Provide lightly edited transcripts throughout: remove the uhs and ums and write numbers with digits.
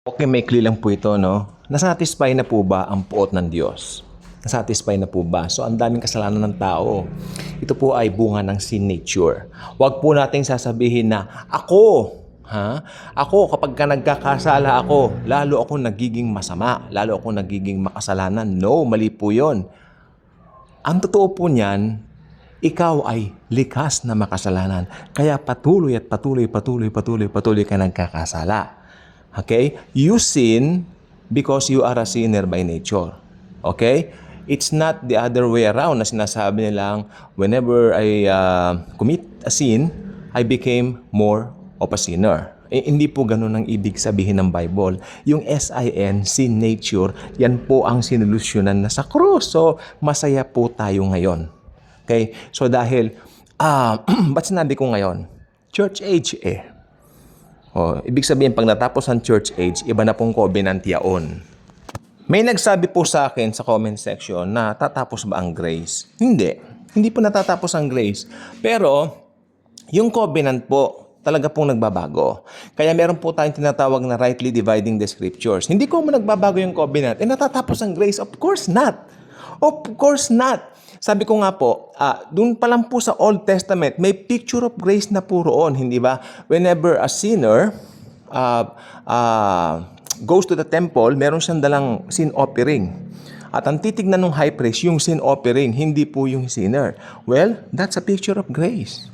Okay, maikli lang po ito, no? Nasatisfy na po ba ang puot ng Diyos? Nasatisfy na po ba? So, ang daming kasalanan ng tao. Ito po ay bunga ng sin nature. Huwag po nating sasabihin na, Ako, kapag ka nagkakasala ako, lalo ako nagiging masama, lalo ako nagiging makasalanan. No, mali po yun. Ang totoo po niyan, ikaw ay likas na makasalanan. Kaya patuloy ka nagkakasala. Okay? You sin because you are a sinner by nature. Okay? It's not the other way around na sinasabi nilang whenever I commit a sin, I became more of a sinner. Hindi po ganun ang ibig sabihin ng Bible. Yung sin, sin nature, yan po ang sinolusyonan na sa cross. So, masaya po tayo ngayon. Okay? So, dahil, ba't sinabi ko ngayon? Church age ibig sabihin, pag natapos ang church age, iba na pong covenant yaon. May nagsabi po sa akin sa comment section na tatapos ba ang grace? Hindi. Hindi po natatapos ang grace. Pero, yung covenant po, talaga pong nagbabago. Kaya meron po tayong tinatawag na rightly dividing the scriptures. Hindi ko mo nagbabago yung covenant. Natatapos ang grace? Of course not. Of course not. Sabi ko nga po, dun pa lang po sa Old Testament, may picture of grace na po roon, hindi ba? Whenever a sinner goes to the temple, meron siyang dalang sin offering. At ang titignan ng high priest, yung sin offering, hindi po yung sinner. Well, that's a picture of grace.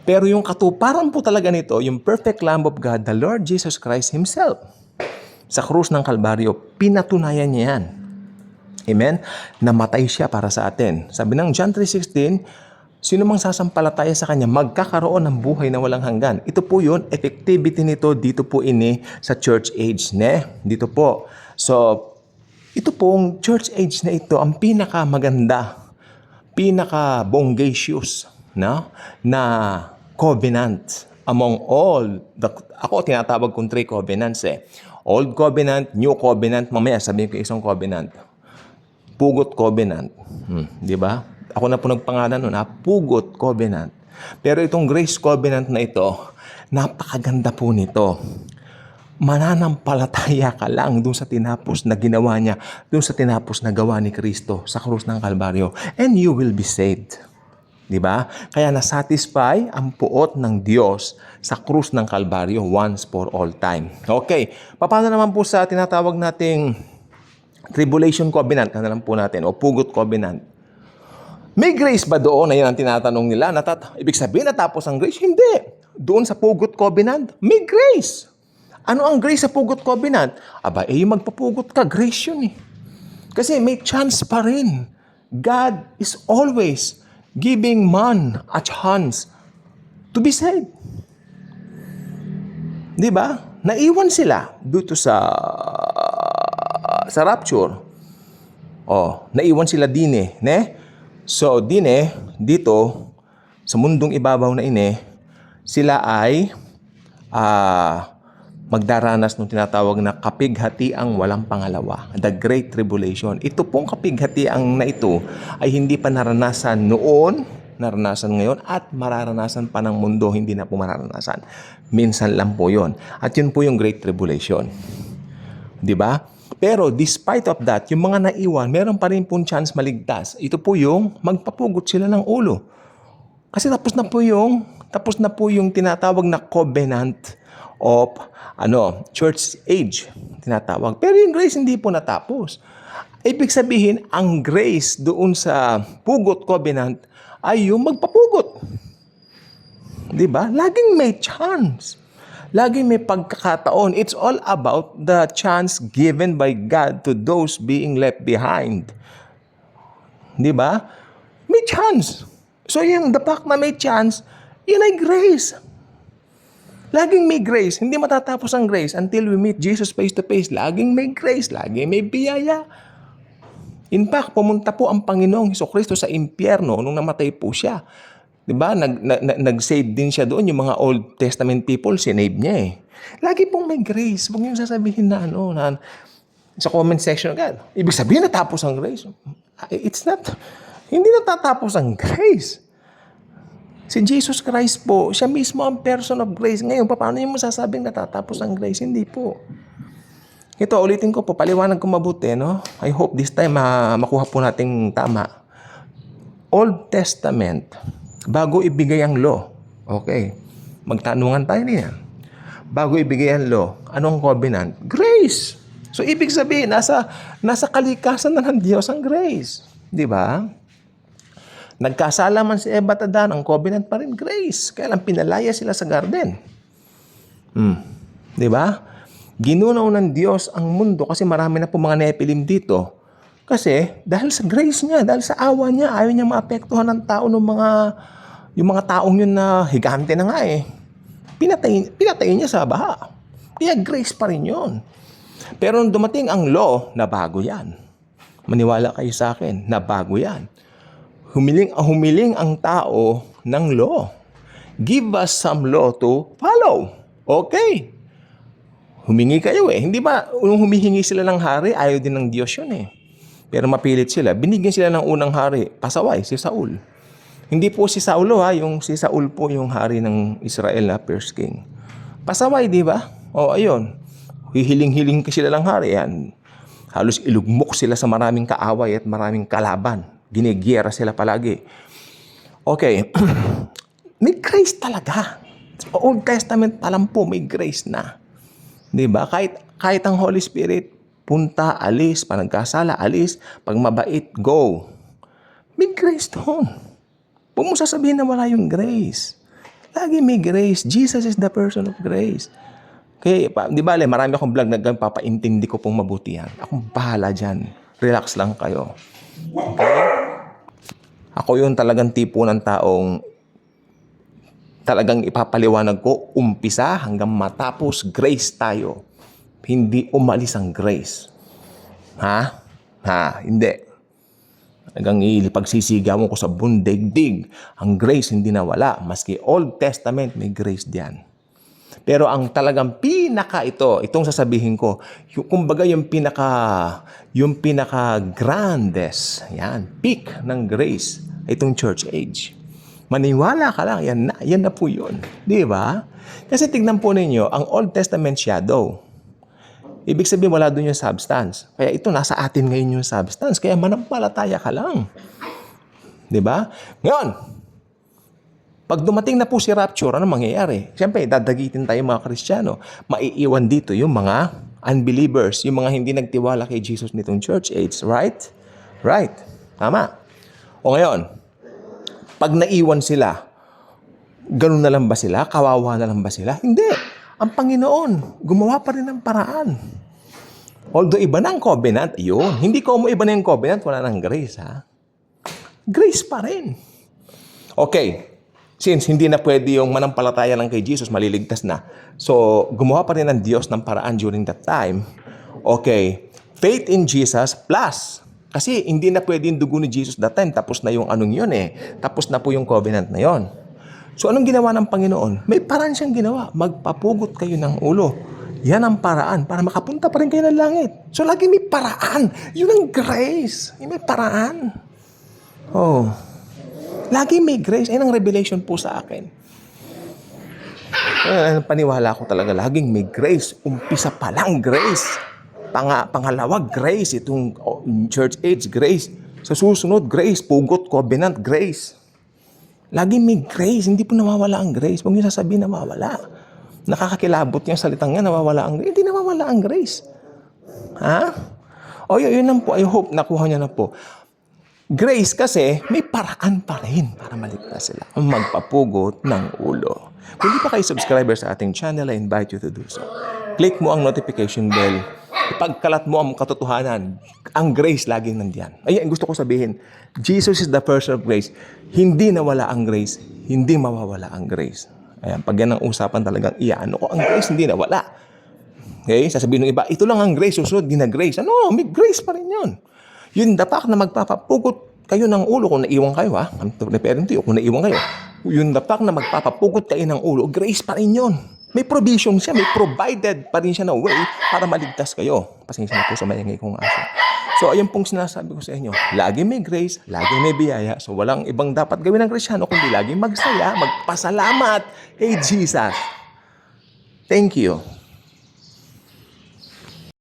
Pero yung katuparan po talaga nito, yung perfect Lamb of God, the Lord Jesus Christ Himself, sa krus ng Kalbaryo, pinatunayan niya yan. Amen? Namatay siya para sa atin. Sabi ng John 3:16, sino mang sasampalataya sa Kanya, magkakaroon ng buhay na walang hanggan. Ito po yun, effectivity nito dito po sa church age. Dito po. So, ito pong church age na ito, ang pinakamaganda, pinaka-bongacious na covenant among all. Ako tinatawag kong 3 covenants Old covenant, new covenant, mamaya sabihin ko isang covenant. Pugot covenant. Di ba? Ako na po nagpangalan nun, Pugot covenant. Pero itong grace covenant na ito, napakaganda po nito. Mananampalataya ka lang dun sa tinapos na ginawa niya, dun sa tinapos na gawa ni Kristo sa krus ng Kalbaryo, and you will be saved. Di ba? Kaya nasatisfy ang puot ng Diyos sa krus ng Kalbaryo once for all time. Okay. Paano naman po sa tinatawag nating tribulation covenant, na lang po natin, o pugot covenant. May grace ba doon? Ayun ang tinatanong nila. Ibig sabihin, natapos ang grace? Hindi. Doon sa pugot covenant, may grace. Ano ang grace sa pugot covenant? Yung magpapugot ka, grace yun Kasi may chance pa rin. God is always giving man a chance to be saved. Di ba? Naiwan sila dito sa rapture. Naiwan sila So, dito, sa mundong ibabaw na sila ay magdaranas ng tinatawag na kapighatiang walang pangalawa. The Great Tribulation. Ito pong kapighatiang na ito ay hindi pa naranasan noon, naranasan ngayon, at mararanasan pa ng mundo, hindi na po mararanasan. Minsan lang po yon. At yun po yung Great Tribulation. Di ba? Pero despite of that, yung mga naiwan, meron pa rin pong chance maligtas. Ito po yung magpapugot sila ng ulo. Kasi tapos na po yung tinatawag na covenant of church age. Tinatawag. Pero yung grace hindi po natapos. Ibig sabihin, ang grace doon sa pugot covenant ay yung magpapugot. Di ba? Laging may chance. Laging may pagkakataon. It's all about the chance given by God to those being left behind. Di ba? May chance. So yung the fact na may chance, yun ay grace. Laging may grace. Hindi matatapos ang grace until we meet Jesus face to face. Laging may grace. Laging may biyaya. In fact, pumunta po ang Panginoong Hesukristo sa impyerno nung namatay po siya. Diba? Nag-save din siya doon. Yung mga Old Testament people, sinave niya Lagi pong may grace. Huwag niyong sasabihin na sa comment section agad. Ibig sabihin natapos ang grace. It's not. Hindi natatapos ang grace. Si Jesus Christ po, siya mismo ang person of grace. Ngayon, paano niyo masasabing natatapos ang grace? Hindi po. Ito, ulitin ko po, paliwanag ko mabuti, no? I hope this time makuha po nating tama. Old Testament, bago ibigay ang law, okay, magtanungan tayo niyan. Bago ibigay ang law, anong covenant? Grace! So, ibig sabihin, nasa kalikasan na ng Diyos ang grace. Di ba? Nagkasala man si Eva at Adan, ang covenant pa rin, grace. Kaya lang pinalaya sila sa garden. Di ba? Ginunaw ng Diyos ang mundo kasi marami na po mga Nephilim dito. Kasi dahil sa grace niya, dahil sa awa niya, ayaw niya maapektuhan ng tao yung mga taong yun na higante na nga eh. Pinatay niya sa baha. Kaya grace pa rin yun. Pero nung dumating ang law, nabago yan. Maniwala kayo sa akin, nabago yan. Humiling ang tao ng law. Give us some law to follow. Okay. Humingi kayo eh. Hindi ba, nung humihingi sila ng hari, ayaw din ng Diyos yun eh. Pero mapilit sila. Binigyan sila ng unang hari. Pasaway, si Saul. Hindi po si Saulo ha, si Saul po yung hari ng Israel na first king. Pasaway, di ba? O ayun, hihiling-hiling sila ng hari yan. Halos ilugmok sila sa maraming kaaway at maraming kalaban. Ginigiyera sila palagi. Okay, may grace talaga. Old Testament pa lang po, may grace na. Di ba? Kahit ang Holy Spirit, punta, alis, panagkasala, alis, pag mabait, go. May grace doon. Huwag mo sasabihin na wala yung grace. Lagi may grace. Jesus is the person of grace. Okay, di ba, marami akong vlog na papaintindi ko pong mabuti yan. Akong bahala dyan. Relax lang kayo. Okay? Ako yung talagang tipo ng taong talagang ipapaliwanag ko, umpisa hanggang matapos, grace tayo. Hindi umalis ang grace. Ha? Hindi. Hanggang pagsisigawan ko sa bundigdig, ang grace hindi nawala. Maski Old Testament, may grace diyan. Pero ang talagang itong sasabihin ko, kumbaga yung pinaka peak ng grace, itong church age. Maniwala ka lang, yan na po yun. Di ba? Kasi tignan po ninyo, ang Old Testament shadow. Ibig sabihin, wala doon yung substance. Kaya ito, nasa atin ngayon yung substance. Kaya manampalataya ka lang. Di ba? Ngayon, pag dumating na po si rapture, ano mangyayari? Siyempre, dadagitin tayo mga Kristiyano. Maiiwan dito yung mga unbelievers, yung mga hindi nagtiwala kay Jesus nitong church age. Right? Right. Tama. O ngayon, pag naiwan sila, ganun na lang ba sila? Kawawa na lang ba sila? Hindi. Ang Panginoon, gumawa pa rin ng paraan. Although iba na ang covenant, yun. Hindi ko iba na yung covenant, wala nang grace, ha? Grace pa rin. Okay. Since hindi na pwede yung manampalataya lang kay Jesus, maliligtas na. So, gumawa pa rin ng Diyos ng paraan during that time. Okay. Faith in Jesus plus. Kasi hindi na pwede yung dugo ni Jesus that time. Tapos na yung anong yun eh. Tapos na po yung covenant na yun. So, anong ginawa ng Panginoon? May paraan siyang ginawa. Magpapugot kayo ng ulo. Yan ang paraan para makapunta pa rin kayo ng langit. So, lagi may paraan. Yun ang grace. May paraan. Oh. Lagi may grace. Yan ang revelation po sa akin. Paniwala ko talaga. Laging may grace. Umpisa pa lang grace. Pangalawa, grace. Itong church age, grace. Sa susunod, grace. Pugot, covenant, grace. Lagi may grace. Hindi po nawawala ang grace. Huwag niyo sasabihin nawawala. Nakakakilabot yung salitang yan, nawawala ang grace. Hindi nawawala ang grace. Ha? O yun lang po. I hope nakuha niya na po. Grace kasi may paraan pa rin para maligtas sila. Magpapugot ng ulo. Kung hindi pa kayo subscriber sa ating channel, I invite you to do so. Click mo ang notification bell. Ipagkalat mo ang katotohanan. Ang grace laging nandiyan. Ayan, gusto ko sabihin, Jesus is the person of grace. Hindi nawala ang grace, hindi mawawala ang grace. Ayan, pag yan ang usapan talagang iyaano ko, ang grace hindi nawala. Okay? Sasabihin ng iba, ito lang ang grace, susunod, di na grace. Ano? May grace pa rin yun. Yung dapat na magpapapugot kayo ng ulo kung naiwan kayo, ha? I'm referring to you, kung naiwan kayo. Yung dapat na magpapapugot kayo ng ulo, grace pa rin yun. May provision siya, may provided pa rin siya na way para maligtas kayo. Pasensya na po sa mayangay kong aso. So, ayun pong sinasabi ko sa inyo. Lagi may grace, lagi may biyaya. So, walang ibang dapat gawin ng Kristyano kundi lagi magsaya, magpasalamat kay Jesus. Thank you.